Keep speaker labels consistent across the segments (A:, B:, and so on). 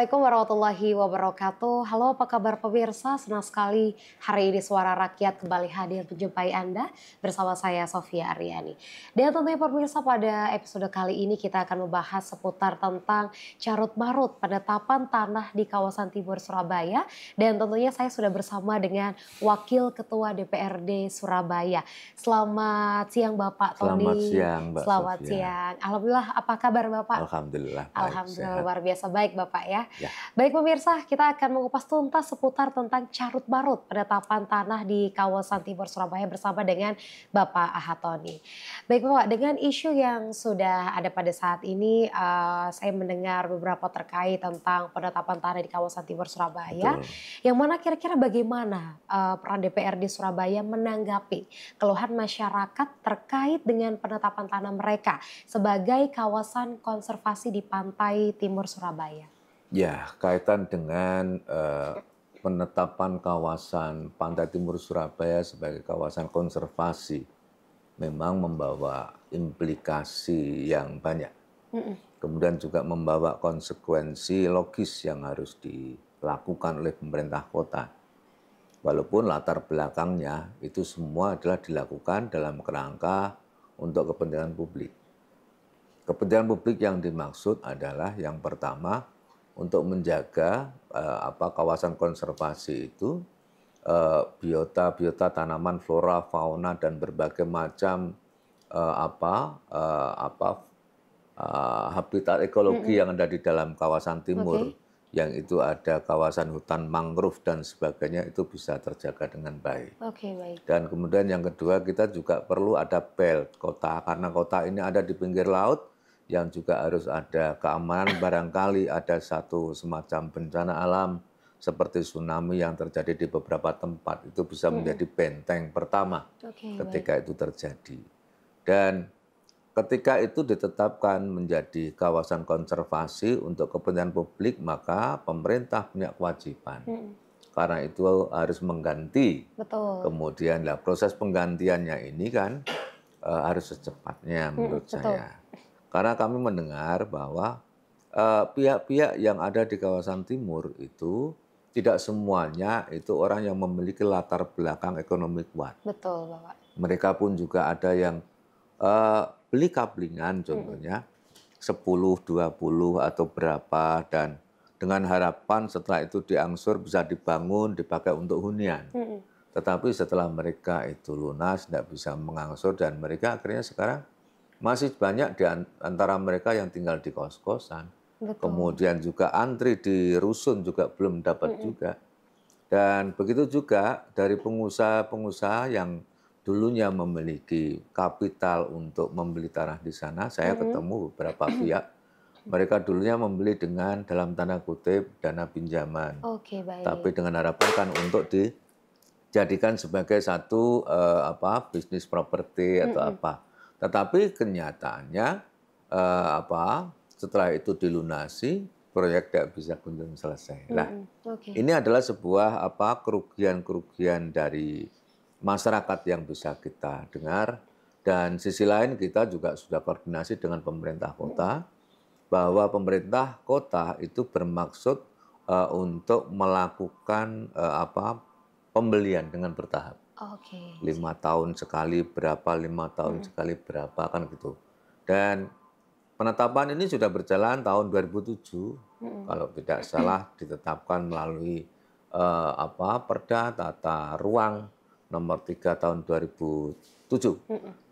A: Assalamualaikum warahmatullahi wabarakatuh. Halo, apa kabar pemirsa? Senang sekali hari ini Suara Rakyat kembali hadir menjumpai Anda bersama saya Sofia Aryani. Dan tentunya pemirsa, pada episode kali ini kita akan membahas seputar tentang carut marut penetapan tanah di kawasan timur Surabaya. Dan tentunya saya sudah bersama dengan Wakil Ketua DPRD Surabaya. Selamat siang Bapak
B: Selamat
A: Tony.
B: siang Mbak
A: Selamat
B: Sofia.
A: siang. Alhamdulillah, apa kabar Bapak?
B: Alhamdulillah baik,
A: Alhamdulillah
B: sehat.
A: luar biasa baik Bapak ya.
B: Ya,
A: Baik pemirsa, kita akan mengupas tuntas seputar tentang carut marut penetapan tanah di kawasan timur Surabaya bersama dengan Bapak Ahatoni. Baik Bapak, dengan isu yang sudah ada pada saat ini, saya mendengar beberapa terkait tentang penetapan tanah di kawasan timur Surabaya,
B: betul.
A: yang mana kira-kira bagaimana peran DPRD Surabaya menanggapi keluhan masyarakat terkait dengan penetapan tanah mereka sebagai kawasan konservasi di pantai timur Surabaya.
B: Ya, kaitan dengan penetapan kawasan Pantai Timur Surabaya sebagai kawasan konservasi memang membawa implikasi yang banyak.
A: Mm-mm.
B: Kemudian juga membawa konsekuensi logis yang harus dilakukan oleh pemerintah kota. Walaupun latar belakangnya itu semua adalah dilakukan dalam kerangka untuk kepentingan publik. Kepentingan publik yang dimaksud adalah yang pertama untuk menjaga kawasan konservasi itu biota tanaman flora fauna dan berbagai macam habitat ekologi yang ada di dalam kawasan timur,
A: Oke.
B: yang itu ada kawasan hutan mangrove dan sebagainya, itu bisa terjaga dengan baik.
A: Oke, baik.
B: Dan kemudian yang kedua, kita juga perlu ada belt kota, karena kota ini ada di pinggir laut, yang juga harus ada keamanan. Barangkali ada satu semacam bencana alam seperti tsunami yang terjadi di beberapa tempat, itu bisa menjadi benteng pertama
A: Oke, baik.
B: ketika itu terjadi. Dan ketika itu ditetapkan menjadi kawasan konservasi untuk kepentingan publik, maka pemerintah punya kewajiban. Karena itu harus mengganti.
A: Betul.
B: Kemudian proses penggantiannya ini kan harus secepatnya menurut
A: Betul.
B: saya. Karena kami mendengar bahwa pihak-pihak yang ada di kawasan timur itu tidak semuanya itu orang yang memiliki latar belakang ekonomi kuat.
A: Betul, Bapak.
B: Mereka pun juga ada yang beli kablingan contohnya 10, 20 atau berapa, dan dengan harapan setelah itu diangsur bisa dibangun, dipakai untuk hunian. Tetapi setelah mereka itu lunas, tidak bisa mengangsur, dan mereka akhirnya sekarang masih banyak di antara mereka yang tinggal di kos-kosan.
A: Betul.
B: Kemudian juga antri di rusun juga belum dapat juga. Dan begitu juga dari pengusaha-pengusaha yang dulunya memiliki kapital untuk membeli tanah di sana. Saya ketemu beberapa pihak. Mereka dulunya membeli dengan dalam tanda kutip dana pinjaman.
A: Oke, baik.
B: Tapi dengan harapan kan untuk dijadikan sebagai satu bisnis properti atau apa. Tetapi kenyataannya setelah itu dilunasi, proyek tidak bisa kunjung selesai. Nah,
A: Oke.
B: ini adalah sebuah kerugian-kerugian dari masyarakat yang bisa kita dengar. Dan sisi lain kita juga sudah koordinasi dengan pemerintah kota, bahwa pemerintah kota itu bermaksud untuk melakukan pembelian dengan bertahap.
A: Oke.
B: 5 tahun sekali berapa, 5 tahun sekali berapa, kan gitu. Dan penetapan ini sudah berjalan tahun 2007, kalau tidak salah ditetapkan melalui Perda Tata Ruang nomor 3 tahun 2007.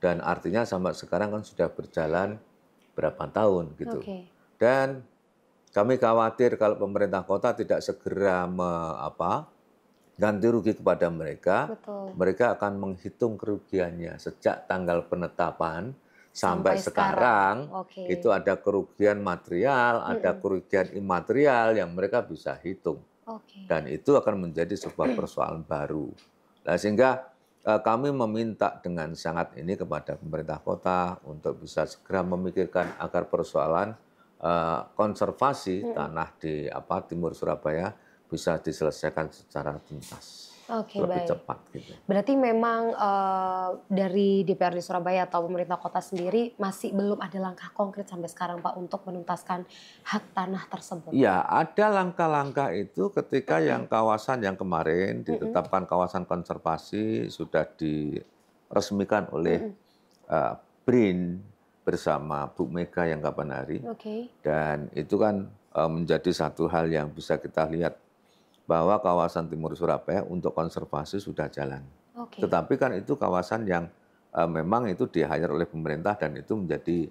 B: Dan artinya sampai sekarang kan sudah berjalan berapa tahun gitu.
A: Oke.
B: Dan kami khawatir kalau pemerintah kota tidak segera ganti rugi kepada mereka,
A: Betul.
B: mereka akan menghitung kerugiannya sejak tanggal penetapan sampai
A: sekarang.
B: sekarang.
A: Oke.
B: Itu ada kerugian material, ada kerugian imaterial yang mereka bisa hitung.
A: Oke.
B: Dan itu akan menjadi sebuah persoalan baru. Nah, sehingga kami meminta dengan sangat ini kepada pemerintah kota untuk bisa segera memikirkan agar persoalan konservasi tanah di timur Surabaya bisa diselesaikan secara tuntas.
A: Oke,
B: lebih
A: baik.
B: cepat gitu.
A: Berarti memang dari DPRD Surabaya atau pemerintah kota sendiri masih belum ada langkah konkret sampai sekarang Pak untuk menuntaskan hak tanah tersebut.
B: Iya, ada langkah-langkah itu ketika yang kawasan yang kemarin ditetapkan kawasan konservasi sudah diresmikan oleh BRIN bersama Bu Mega yang kapan hari.
A: Oke.
B: Dan itu kan menjadi satu hal yang bisa kita lihat bahwa kawasan Timur Surabaya untuk konservasi sudah jalan.
A: Oke.
B: Tetapi kan itu kawasan yang memang itu di-hire oleh pemerintah dan itu menjadi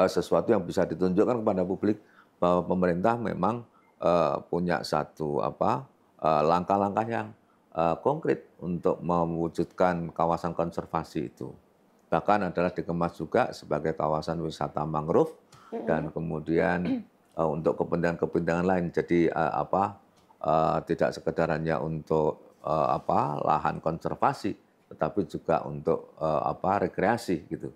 B: sesuatu yang bisa ditunjukkan kepada publik bahwa pemerintah memang punya satu langkah-langkah yang konkret untuk mewujudkan kawasan konservasi itu. Bahkan adalah dikemas juga sebagai kawasan wisata mangrove dan kemudian untuk kepentingan-kepentingan lain. Jadi tidak sekedar hanya untuk lahan konservasi, tetapi juga untuk rekreasi gitu.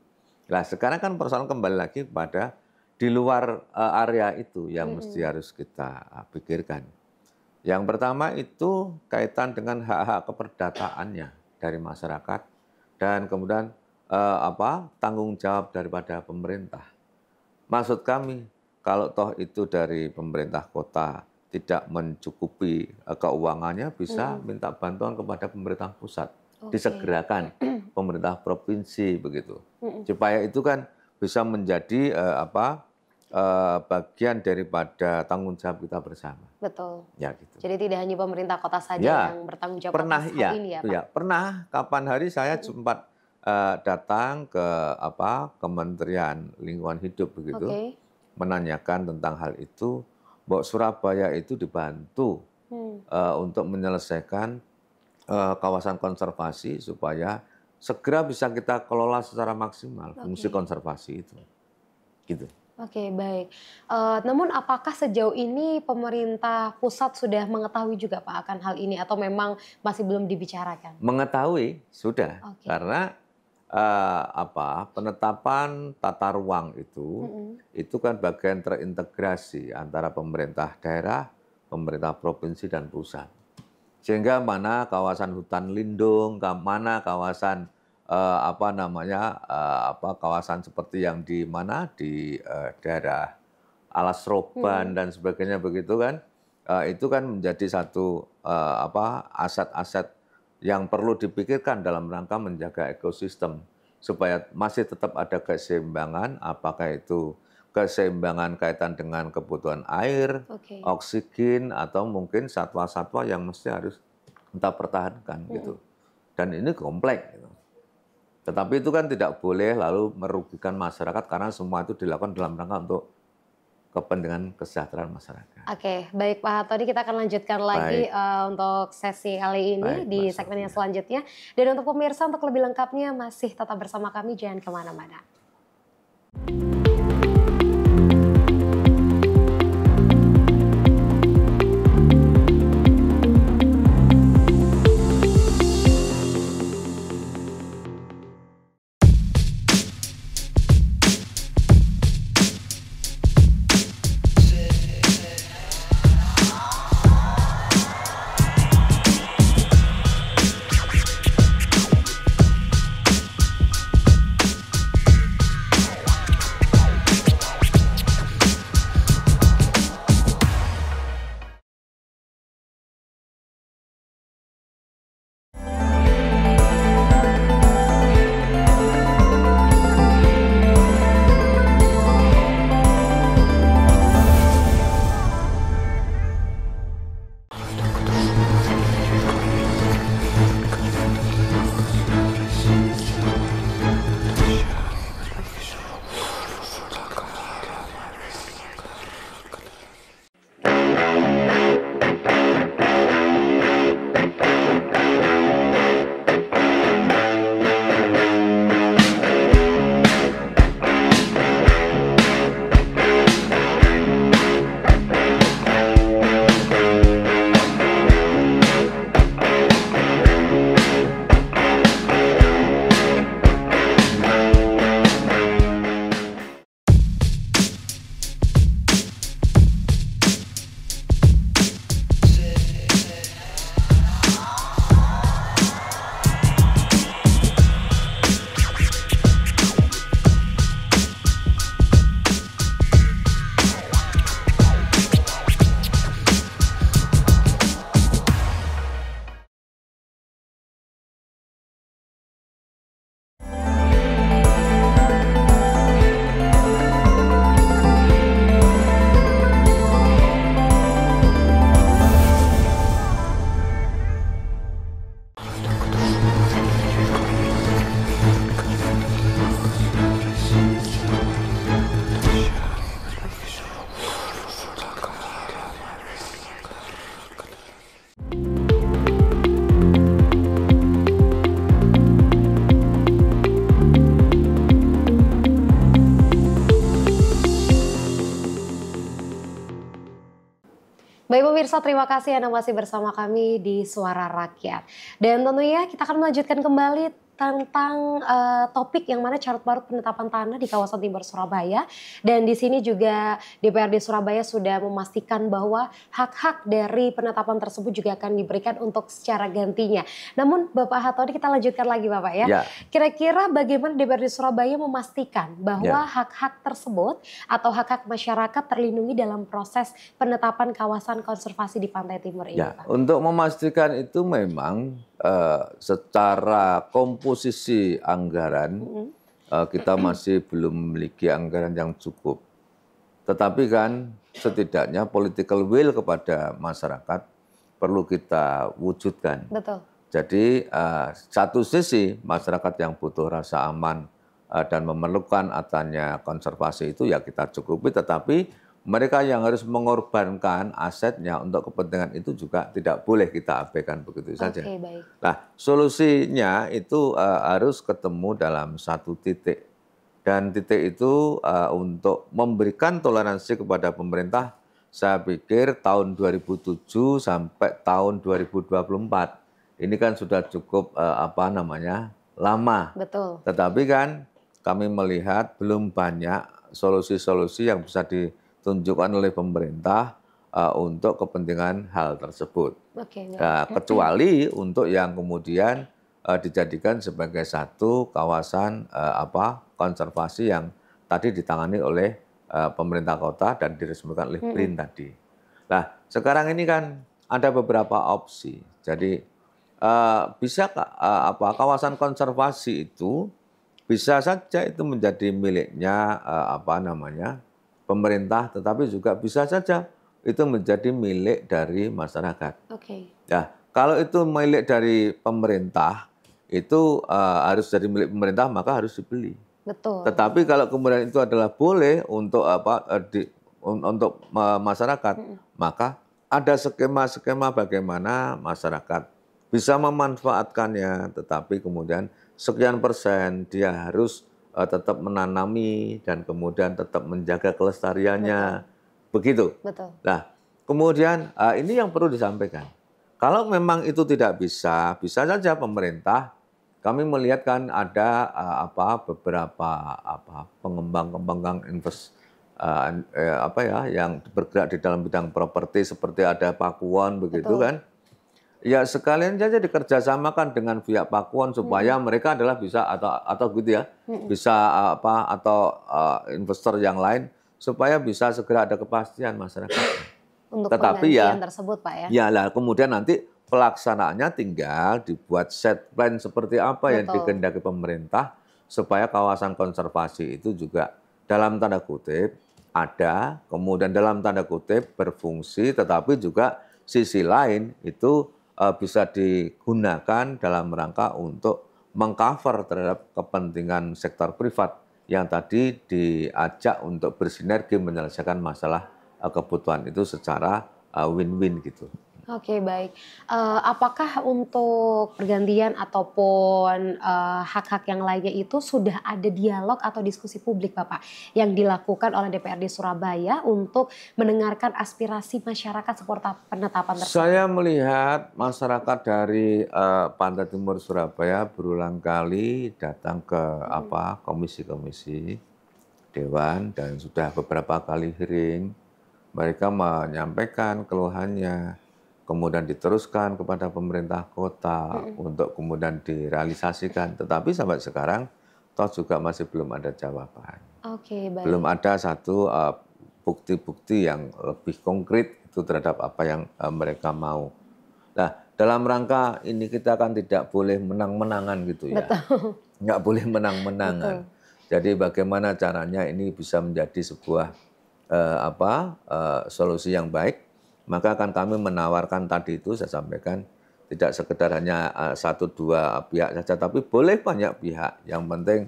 B: Nah sekarang kan persoalan kembali lagi pada di luar area itu yang mesti harus kita pikirkan. Yang pertama itu kaitan dengan hak-hak keperdataannya dari masyarakat dan kemudian tanggung jawab daripada pemerintah. Maksud kami kalau toh itu dari pemerintah kota tidak mencukupi keuangannya bisa minta bantuan kepada pemerintah pusat. Disegerakan pemerintah provinsi begitu. Supaya itu kan bisa menjadi bagian daripada tanggung jawab kita bersama.
A: Betul.
B: Ya gitu.
A: Jadi tidak hanya pemerintah kota saja yang bertanggung jawab atas hal ini ya Pak?
B: Ya, pernah kapan hari saya sempat datang ke Kementerian Lingkungan Hidup begitu, menanyakan tentang hal itu, bahwa Surabaya itu dibantu untuk menyelesaikan kawasan konservasi supaya segera bisa kita kelola secara maksimal fungsi konservasi itu. Gitu.
A: Oke, baik. Namun apakah sejauh ini pemerintah pusat sudah mengetahui juga Pak akan hal ini atau memang masih belum dibicarakan?
B: Mengetahui sudah, karena penetapan tata ruang itu kan bagian terintegrasi antara pemerintah daerah, pemerintah provinsi dan pusat. Sehingga mana kawasan hutan lindung, mana kawasan kawasan seperti yang di mana di daerah Alas Roban dan sebagainya begitu kan, itu kan menjadi satu aset-aset yang perlu dipikirkan dalam rangka menjaga ekosistem supaya masih tetap ada keseimbangan, apakah itu keseimbangan kaitan dengan kebutuhan air, oksigen atau mungkin satwa-satwa yang mesti harus kita pertahankan gitu. Dan ini kompleks gitu. Tetapi itu kan tidak boleh lalu merugikan masyarakat karena semua itu dilakukan dalam rangka untuk kepentingan kesejahteraan masyarakat.
A: Oke, baik Pak Hattori, kita akan lanjutkan lagi untuk sesi kali ini di segmen yang selanjutnya. Dan untuk pemirsa, untuk lebih lengkapnya masih tetap bersama kami, jangan kemana-mana. Baik pemirsa, terima kasih Anda masih bersama kami di Suara Rakyat. Dan tentunya kita akan melanjutkan kembali tentang topik yang mana carut marut penetapan tanah di kawasan Timur Surabaya. Dan di sini juga DPRD Surabaya sudah memastikan bahwa hak-hak dari penetapan tersebut juga akan diberikan untuk secara gantinya. Namun Bapak Hattori, kita lanjutkan lagi Bapak ya.
B: Ya.
A: Kira-kira bagaimana DPRD Surabaya memastikan bahwa hak-hak tersebut atau hak-hak masyarakat terlindungi dalam proses penetapan kawasan konservasi di Pantai Timur ini,
B: Ya,
A: Pak?
B: untuk memastikan itu memang secara komposisi anggaran kita masih belum memiliki anggaran yang cukup. Tetapi kan setidaknya political will kepada masyarakat perlu kita wujudkan.
A: Betul.
B: Jadi satu sisi masyarakat yang butuh rasa aman dan memerlukan adanya konservasi itu ya kita cukupi, tetapi mereka yang harus mengorbankan asetnya untuk kepentingan itu juga tidak boleh kita abaikan begitu saja.
A: Oke, baik.
B: Nah, solusinya itu harus ketemu dalam satu titik. Dan titik itu untuk memberikan toleransi kepada pemerintah, saya pikir tahun 2007 sampai tahun 2024. Ini kan sudah cukup lama.
A: Betul.
B: Tetapi kan kami melihat belum banyak solusi-solusi yang bisa ditunjukkan oleh pemerintah untuk kepentingan hal tersebut.
A: Oke, baik.
B: Nah, kecuali untuk yang kemudian dijadikan sebagai satu kawasan konservasi yang tadi ditangani oleh pemerintah kota dan diresmikan oleh BRIN tadi. Nah, sekarang ini kan ada beberapa opsi. Jadi bisa kawasan konservasi itu bisa saja itu menjadi miliknya pemerintah, tetapi juga bisa saja itu menjadi milik dari masyarakat.
A: Oke.
B: Ya, kalau itu milik dari pemerintah, itu harus jadi milik pemerintah maka harus dibeli.
A: Betul.
B: Tetapi kalau kemudian itu adalah boleh untuk masyarakat, maka ada skema-skema bagaimana masyarakat bisa memanfaatkannya, tetapi kemudian sekian persen dia harus tetap menanami dan kemudian tetap menjaga kelestariannya. Begitu.
A: Betul.
B: Nah, kemudian ini yang perlu disampaikan. Kalau memang itu tidak bisa, bisa saja pemerintah. Kami melihat kan ada beberapa pengembang yang bergerak di dalam bidang properti seperti ada Pakuwon begitu. Betul. Kan. Ya sekalian saja dikerjasamakan dengan pihak Pakuwon supaya mereka adalah bisa atau gitu ya, bisa atau investor yang lain supaya bisa segera ada kepastian masyarakat.
A: Untuk
B: tetapi
A: penggantian tersebut, Pak ya.
B: Ya lah, kemudian nanti pelaksanaannya tinggal dibuat set plan seperti apa yang dikehendaki pemerintah supaya kawasan konservasi itu juga dalam tanda kutip ada, kemudian dalam tanda kutip berfungsi, tetapi juga sisi lain itu bisa digunakan dalam rangka untuk mengcover terhadap kepentingan sektor privat yang tadi diajak untuk bersinergi menyelesaikan masalah kebutuhan itu secara win-win gitu.
A: Oke, baik. Apakah untuk pergantian ataupun hak-hak yang lainnya itu sudah ada dialog atau diskusi publik, Bapak, yang dilakukan oleh DPRD Surabaya untuk mendengarkan aspirasi masyarakat seputar penetapan tersebut?
B: Saya melihat masyarakat dari Pantai Timur Surabaya berulang kali datang ke komisi-komisi dewan dan sudah beberapa kali hearing. Mereka menyampaikan keluhannya, kemudian diteruskan kepada pemerintah kota untuk kemudian direalisasikan. Tetapi sampai sekarang toh juga masih belum ada jawaban.
A: Oke, baik.
B: Belum ada satu bukti-bukti yang lebih konkret itu terhadap apa yang mereka mau. Nah, dalam rangka ini kita kan tidak boleh menang-menangan gitu ya.
A: Betul.
B: Nggak boleh menang-menangan. Jadi bagaimana caranya ini bisa menjadi sebuah solusi yang baik, maka akan kami menawarkan tadi itu saya sampaikan tidak sekedar hanya satu dua pihak saja, tapi boleh banyak pihak. Yang penting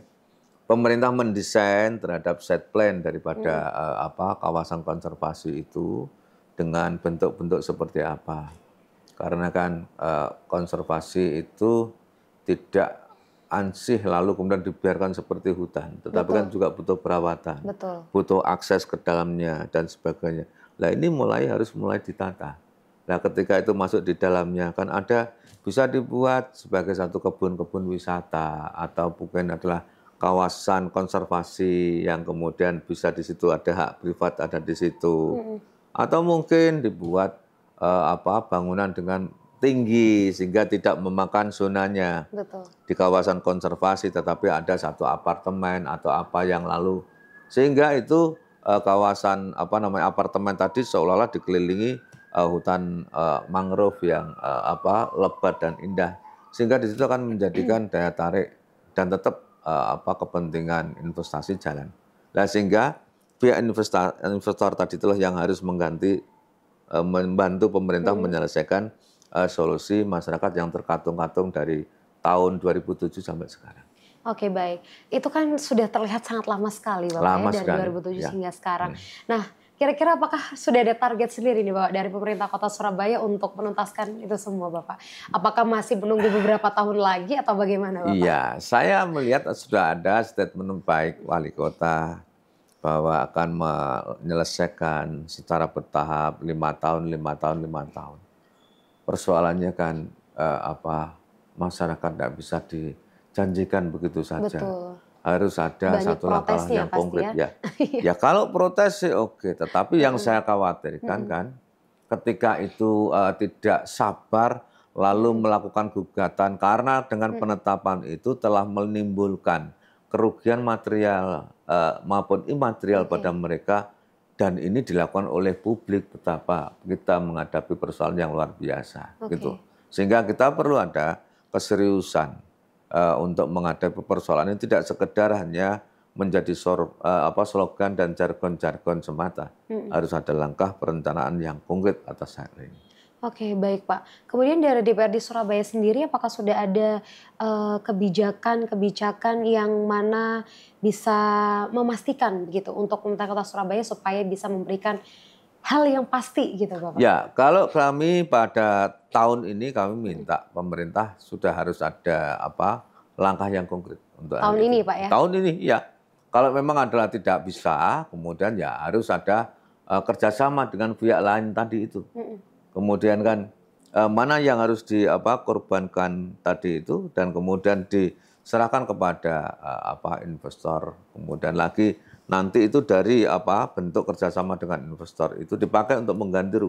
B: pemerintah mendesain terhadap set plan daripada kawasan konservasi itu dengan bentuk-bentuk seperti apa. Karena kan konservasi itu tidak ansih lalu kemudian dibiarkan seperti hutan, tetapi kan juga butuh perawatan, butuh akses ke dalamnya dan sebagainya. Nah ini harus mulai ditata. Nah ketika itu masuk di dalamnya kan bisa dibuat sebagai satu kebun-kebun wisata atau mungkin adalah kawasan konservasi yang kemudian bisa di situ ada hak privat ada di situ, atau mungkin dibuat bangunan dengan tinggi sehingga tidak memakan zonanya. Di kawasan konservasi tetapi ada satu apartemen atau apa yang lalu sehingga itu kawasan apartemen tadi seolah-olah dikelilingi hutan mangrove yang lebat dan indah sehingga di situ akan menjadikan daya tarik dan tetap kepentingan investasi jalan. Nah sehingga pihak investor tadi itulah yang harus membantu pemerintah menyelesaikan solusi masyarakat yang terkatung-katung dari tahun 2007 sampai sekarang.
A: Oke, baik. Itu kan sudah terlihat sangat lama sekali Bapak dari 2007 hingga sekarang. Nah, kira-kira apakah sudah ada target sendiri nih Bapak dari pemerintah Kota Surabaya untuk menuntaskan itu semua Bapak? Apakah masih menunggu beberapa tahun lagi atau bagaimana Bapak?
B: Iya, saya melihat sudah ada statement baik Wali Kota bahwa akan menyelesaikan secara bertahap 5 tahun. Persoalannya kan masyarakat tidak bisa dijanjikan begitu saja. Harus ada satu langkah yang konkret ya. Ya kalau protes sih oke, tetapi yang saya khawatirkan kan ketika itu tidak sabar lalu melakukan gugatan karena dengan penetapan itu telah menimbulkan kerugian material maupun imaterial pada mereka dan ini dilakukan oleh publik betapa kita menghadapi persoalan yang luar biasa gitu. Sehingga kita perlu ada keseriusan untuk menghadapi persoalan ini tidak sekedar hanya menjadi slogan dan jargon-jargon semata. Harus ada langkah perencanaan yang konkret atas hal ini.
A: Oke, baik Pak. Kemudian dari DPRD Surabaya sendiri apakah sudah ada kebijakan yang mana bisa memastikan begitu untuk pemerintah Kota Surabaya supaya bisa memberikan hal yang pasti gitu Bapak?
B: Ya, kalau kami pada tahun ini kami minta pemerintah sudah harus ada langkah yang konkret untuk
A: tahun ini Pak ya?
B: Tahun ini ya. Kalau memang adalah tidak bisa, kemudian ya harus ada kerjasama dengan pihak lain tadi itu. Kemudian kan mana yang harus korbankan tadi itu dan kemudian diserahkan kepada investor. Kemudian lagi nanti itu dari bentuk kerjasama dengan investor itu dipakai untuk mengganti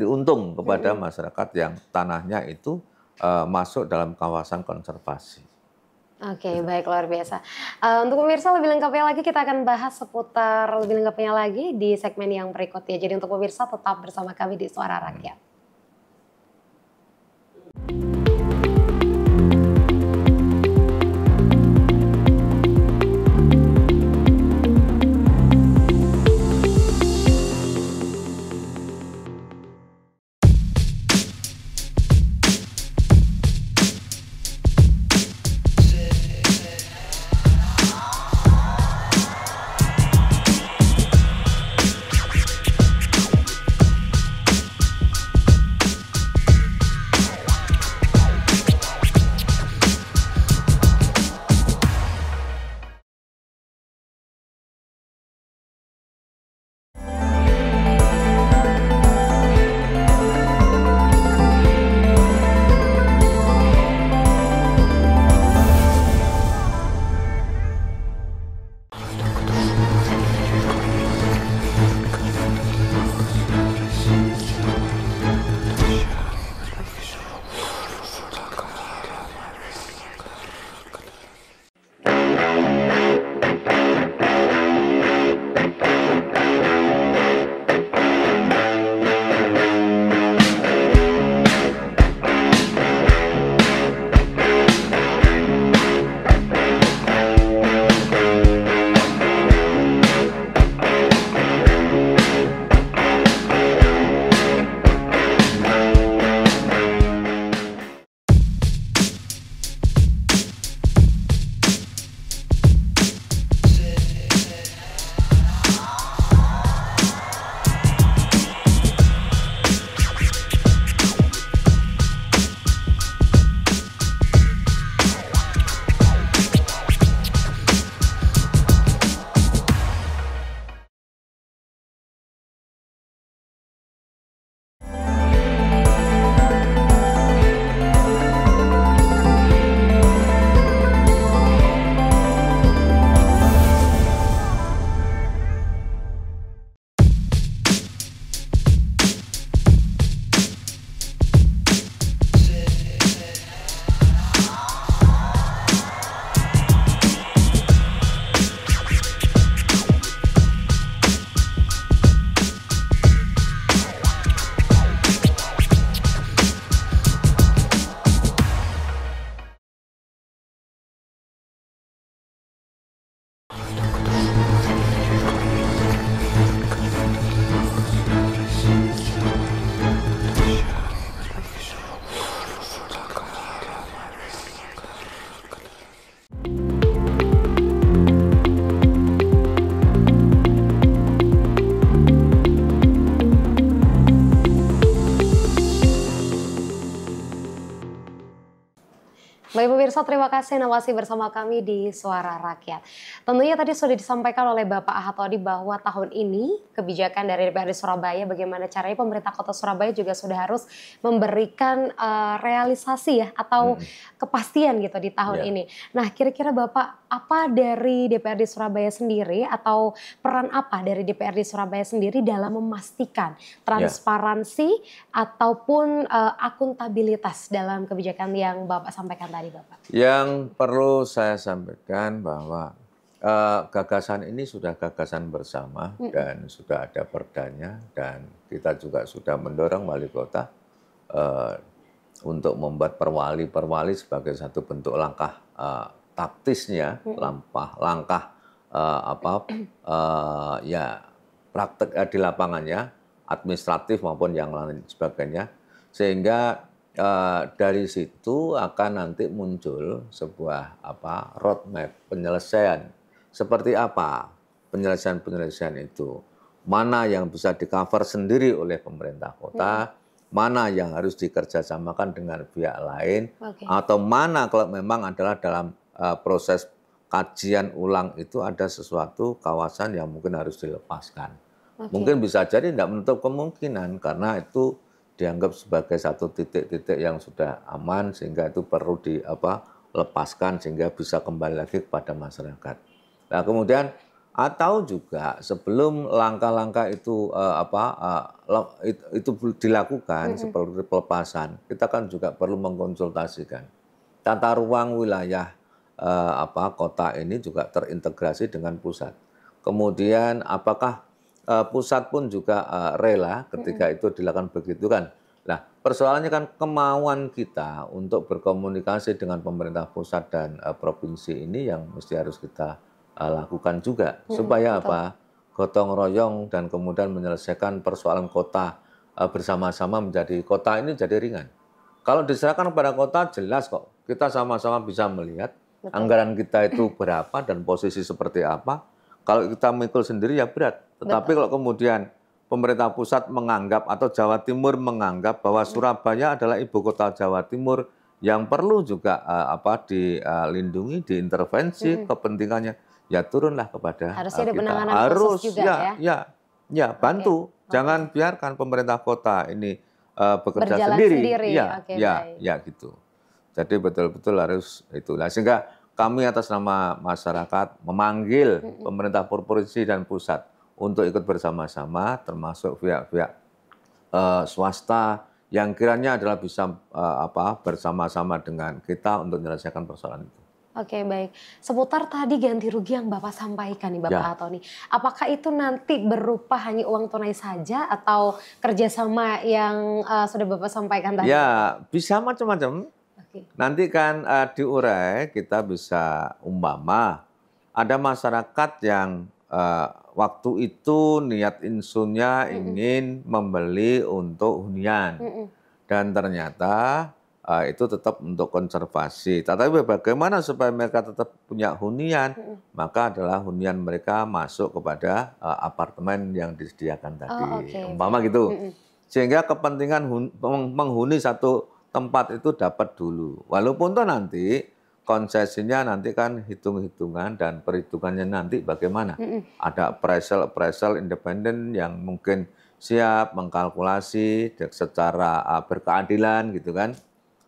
B: untung kepada masyarakat yang tanahnya itu masuk dalam kawasan konservasi.
A: Oke, baik, luar biasa. Untuk pemirsa lebih lengkapnya lagi kita akan bahas seputar lebih lengkapnya lagi di segmen yang berikutnya. Jadi untuk pemirsa tetap bersama kami di Suara Rakyat. Baik pemirsa, terima kasih Anda masih bersama kami di Suara Rakyat. Tentunya tadi sudah disampaikan oleh Bapak Ahatodi bahwa tahun ini kebijakan dari DPRD Surabaya bagaimana caranya pemerintah Kota Surabaya juga sudah harus memberikan realisasi ya atau kepastian gitu di tahun ini. Nah, kira-kira Bapak apa dari DPRD Surabaya sendiri atau peran apa dari DPRD Surabaya sendiri dalam memastikan transparansi ataupun akuntabilitas dalam kebijakan yang Bapak sampaikan tadi? Bapak.
B: Yang perlu saya sampaikan bahwa gagasan ini sudah gagasan bersama dan sudah ada perdanya, dan kita juga sudah mendorong wali kota untuk membuat perwali sebagai satu bentuk langkah taktisnya, langkah ya praktek di lapangannya, administratif maupun yang lain sebagainya, sehingga dari situ akan nanti muncul sebuah roadmap penyelesaian. Seperti apa penyelesaian itu? Mana yang bisa di-cover sendiri oleh pemerintah kota, mana yang harus dikerjasamakan dengan pihak lain, atau mana kalau memang adalah dalam proses kajian ulang itu ada sesuatu kawasan yang mungkin harus dilepaskan. Mungkin bisa jadi tidak menutup kemungkinan karena itu dianggap sebagai satu titik-titik yang sudah aman sehingga itu perlu dilepaskan sehingga bisa kembali lagi kepada masyarakat. Nah kemudian atau juga sebelum langkah-langkah itu itu dilakukan seperti pelepasan, kita kan juga perlu mengkonsultasikan tata ruang wilayah kota ini juga terintegrasi dengan pusat. Kemudian apakah pusat pun juga rela ketika itu dilakukan begitu kan. Nah persoalannya kan kemauan kita untuk berkomunikasi dengan pemerintah pusat dan provinsi ini yang mesti harus kita lakukan juga. Supaya apa? Gotong royong dan kemudian menyelesaikan persoalan kota bersama-sama menjadi kota ini jadi ringan. Kalau diserahkan kepada kota jelas kok kita sama-sama bisa melihat anggaran kita itu berapa dan posisi seperti apa. Kalau kita mikul sendiri ya berat. Tetapi kalau kemudian pemerintah pusat menganggap atau Jawa Timur menganggap bahwa Surabaya adalah ibu kota Jawa Timur yang perlu juga dilindungi, diintervensi kepentingannya, ya turunlah kepada
A: harusnya ada
B: kita.
A: penanganan
B: Harus
A: khusus juga
B: ya bantu. Jangan biarkan pemerintah kota ini bekerja
A: berjalan
B: sendiri.
A: Ya,
B: ya gitu. Jadi betul-betul harus itulah sehingga kami atas nama masyarakat memanggil pemerintah provinsi dan pusat untuk ikut bersama-sama, termasuk pihak-pihak swasta yang kiranya adalah bisa bersama-sama dengan kita untuk menyelesaikan persoalan itu.
A: Oke, baik. Seputar tadi ganti rugi yang Bapak sampaikan nih Bapak Ahatodi, apakah itu nanti berupa hanya uang tunai saja atau kerjasama yang sudah Bapak sampaikan tadi?
B: Ya, bisa macam-macam. Nanti kan diurai, kita bisa umpama ada masyarakat yang waktu itu niat insunnya ingin membeli untuk hunian dan ternyata itu tetap untuk konservasi. Tetapi bagaimana supaya mereka tetap punya hunian? Maka adalah hunian mereka masuk kepada apartemen yang disediakan tadi, umpama gitu. Sehingga kepentingan menghuni satu tempat itu dapat dulu. Walaupun toh nanti konsesinya nanti kan hitung-hitungan dan perhitungannya nanti bagaimana. Ada appraisal independen yang mungkin siap mengkalkulasi secara berkeadilan gitu kan.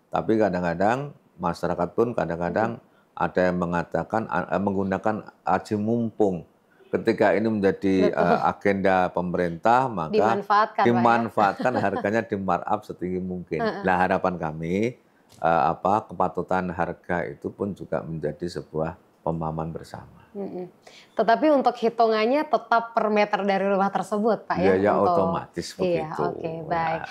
B: Tapi kadang-kadang masyarakat pun kadang-kadang ada yang mengatakan menggunakan aji mumpung. Ketika ini menjadi agenda pemerintah, maka dimanfaatkan harganya di markup setinggi mungkin. Nah harapan kami kepatutan harga itu pun juga menjadi sebuah pemahaman bersama.
A: Tetapi untuk hitungannya tetap per meter dari rumah tersebut, Pak ya?
B: Ya otomatis begitu.
A: Oke, baik.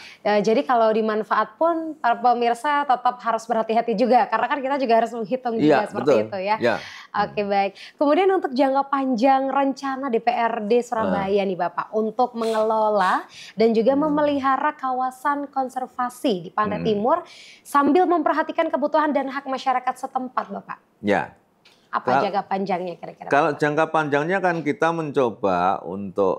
A: Jadi kalau dimanfaat pun para pemirsa tetap harus berhati-hati juga, karena kan kita juga harus menghitung juga seperti itu ya. Oke, baik. Kemudian untuk jangka panjang rencana DPRD Surabaya nih Bapak, untuk mengelola dan juga memelihara kawasan konservasi di Pantai Timur sambil memperhatikan kebutuhan dan hak masyarakat setempat, Bapak.
B: Ya.
A: Apa jangka panjangnya kira-kira?
B: Kalau jangka panjangnya kan kita mencoba untuk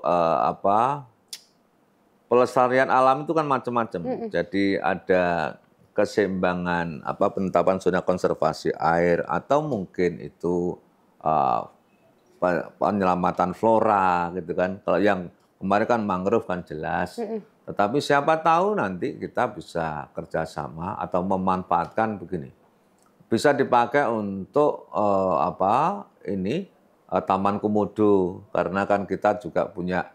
B: pelestarian alam itu kan macam-macam. Jadi ada keseimbangan penetapan zona konservasi air atau mungkin itu uh, penyelamatan flora gitu kan. Kalau yang kemarin kan mangrove kan jelas. Tetapi siapa tahu nanti kita bisa kerjasama atau memanfaatkan begini. Bisa dipakai untuk Taman Komodo karena kan kita juga punya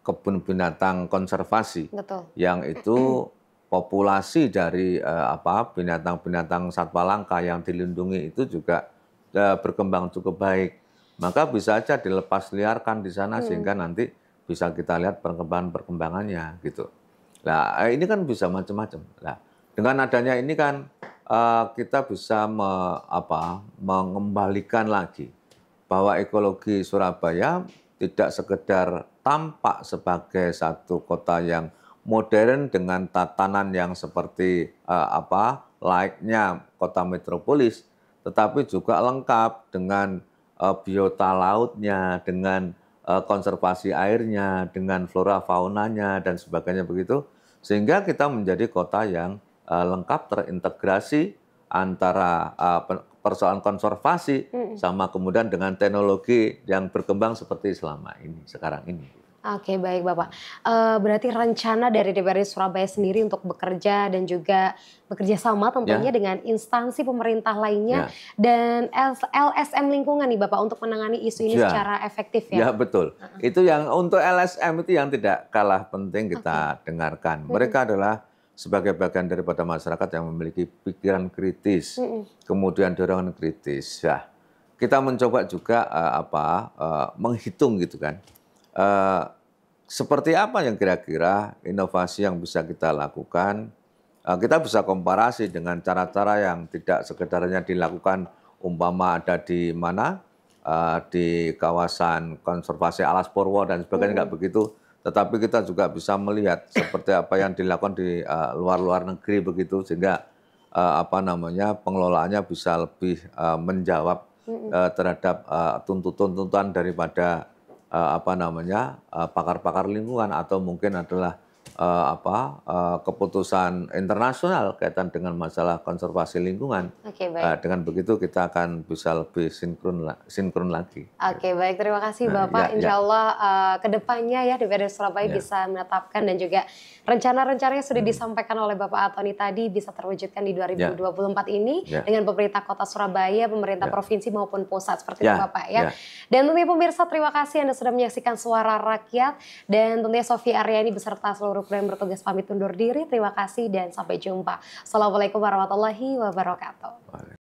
B: kebun binatang konservasi.
A: Betul.
B: Yang itu populasi dari binatang-binatang satwa langka yang dilindungi itu juga berkembang cukup baik. Maka bisa aja dilepas liarkan di sana sehingga nanti bisa kita lihat perkembangannya gitu. Nah, ini kan bisa macam-macam. Nah, dengan adanya ini kan kita bisa mengembalikan lagi bahwa ekologi Surabaya tidak sekedar tampak sebagai satu kota yang modern dengan tatanan yang seperti layaknya kota metropolis, tetapi juga lengkap dengan biota lautnya, dengan konservasi airnya, dengan flora faunanya dan sebagainya begitu, sehingga kita menjadi kota yang lengkap terintegrasi antara persoalan konservasi sama kemudian dengan teknologi yang berkembang seperti selama ini, sekarang ini.
A: Oke, baik Bapak. Berarti rencana dari DPRD Surabaya sendiri untuk bekerja dan juga bekerja sama tentunya dengan instansi pemerintah lainnya dan LSM lingkungan nih Bapak untuk menangani isu ini secara efektif ya?
B: Ya betul. Itu yang untuk LSM itu yang tidak kalah penting kita dengarkan. Mereka adalah sebagai bagian daripada masyarakat yang memiliki pikiran kritis, kemudian dorongan kritis. Ya, kita mencoba juga menghitung gitu kan. Seperti apa yang kira-kira inovasi yang bisa kita lakukan, kita bisa komparasi dengan cara-cara yang tidak sekedarnya dilakukan umpama ada di mana, di kawasan konservasi Alas Purwo dan sebagainya, nggak begitu. Tetapi kita juga bisa melihat seperti apa yang dilakukan di luar negeri begitu, sehingga pengelolaannya bisa lebih menjawab terhadap tuntutan daripada pakar-pakar lingkungan atau mungkin adalah keputusan internasional kaitan dengan masalah konservasi lingkungan.
A: Oke, baik.
B: Dengan begitu kita akan bisa lebih sinkron lagi.
A: Oke, baik, terima kasih Bapak. Insya Allah kedepannya ya DPRD Surabaya bisa menetapkan dan juga rencana-rencana yang sudah disampaikan oleh Bapak Antoni tadi bisa terwujudkan di 2024 ini dengan pemerintah Kota Surabaya, pemerintah provinsi maupun pusat seperti itu Bapak ya. Dan tentunya pemirsa, terima kasih Anda sudah menyaksikan Suara Rakyat dan tentunya Sofia Aryani beserta seluruh kru yang bertugas pamit undur diri. Terima kasih dan sampai jumpa. Assalamualaikum warahmatullahi wabarakatuh.